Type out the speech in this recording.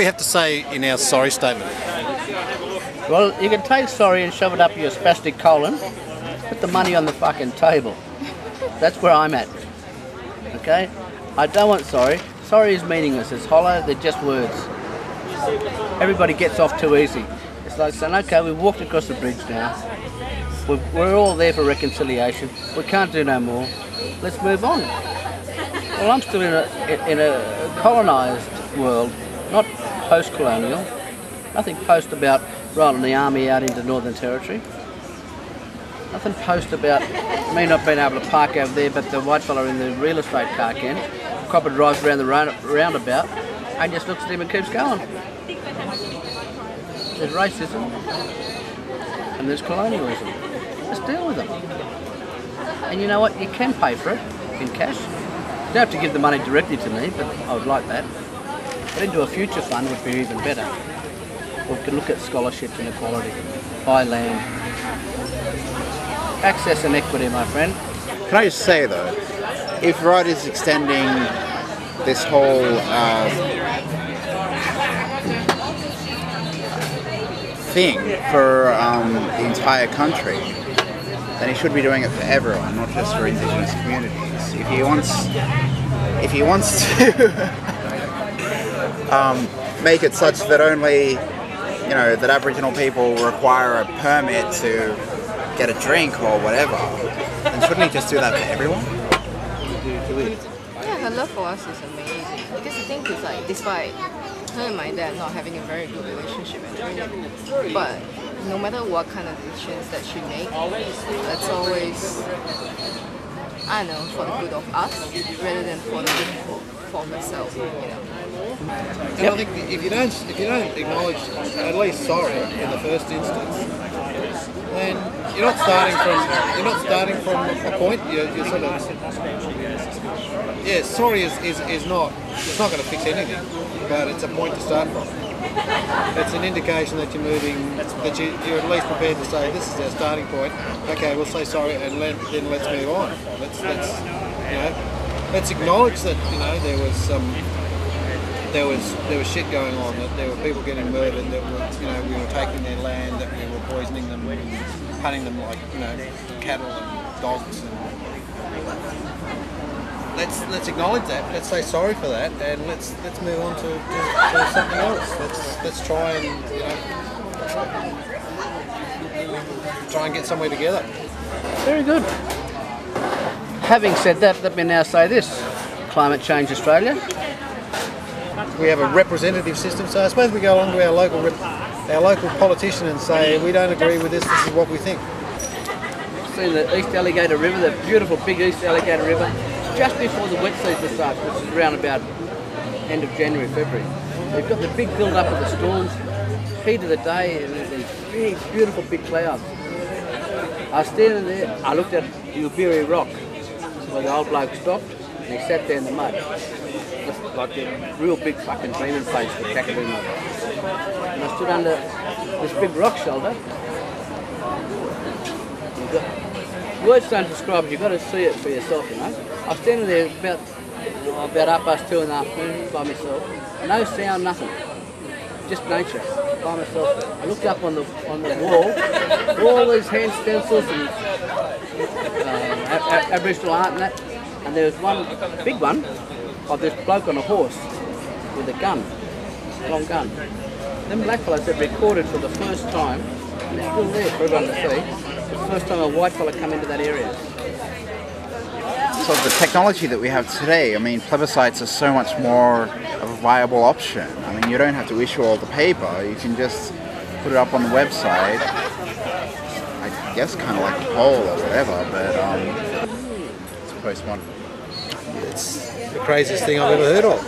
we have to say in our sorry statement? Well, you can take sorry and shove it up your spastic colon. Put the money on the fucking table. That's where I'm at. Okay? I don't want sorry. Sorry is meaningless. It's hollow. They're just words. Everybody gets off too easy. It's like saying, okay, we've walked across the bridge now. We're all there for reconciliation. We can't do no more. Let's move on. Well, I'm still in a colonised world, not post-colonial. Nothing post about rolling the army out into Northern Territory. Nothing post about me not being able to park over there, but the white fella in the real estate car can. Copper drives around the roundabout and just looks at him and keeps going. There's racism and there's colonialism. Just deal with them. And you know what? You can pay for it in cash. You don't have to give the money directly to me, but I would like that. But into a future fund would be even better. We could look at scholarships and equality, buy land. Access and equity, my friend. Can I just say though, if Rudd is extending this whole thing for the entire country, then he should be doing it for everyone, not just for Indigenous communities. If he wants to make it such that only, that Aboriginal people require a permit to get a drink or whatever, then shouldn't he just do that for everyone? Yeah, her love for us is amazing. Because the thing is, like, despite her and my dad not having a very good relationship anyway, but no matter what kind of decisions that she makes, that's always, I don't know, for the good of us rather than for the good for herself, And I think if you don't acknowledge at least sorry in the first instance, then you're not starting from a point. You're sort of sorry is not, it's not going to fix anything, but it's a point to start from. It's an indication that you're moving, that you're at least prepared to say this is our starting point. Okay, we'll say sorry and then let's move on. Let's acknowledge that there was shit going on, that there were people getting murdered, that we were taking their land, that we were poisoning them and hunting them like cattle and dogs. Let's acknowledge that. Let's say sorry for that, and let's move on to something else. Let's try and get somewhere together. Very good. Having said that, let me now say this. Climate Change Australia. We have a representative system, so I suppose we go along to our local politician and say, we don't agree with this is what we think. Seen the East Alligator River, the beautiful big East Alligator River, just before the wet season starts, which is around about end of January, February. They've got the big build-up of the storms, heat of the day, and there's these big, beautiful big clouds. I was standing there, I looked at Ubiri Rock, where the old bloke stopped, and he sat there in the mud. Just like a real big fucking dreaming place for Kakadu mud. And I stood under this big rock shoulder. Words don't describe it, you've got to see it for yourself, I was standing there about 2:30 in the afternoon by myself. No sound, nothing. Just nature, by myself. I looked up on the wall, all these hand stencils and Aboriginal art and that, and there was one big one of this bloke on a horse with a gun, long gun. Them blackfellas have recorded for the first time, and it's still there for everyone to see, the first time a white fella come into that area. So the technology that we have today, plebiscites are so much more of a viable option. You don't have to issue all the paper, you can just put it up on the website, I guess kind of like a poll or whatever, but it's post one. It's the craziest thing I've ever heard of.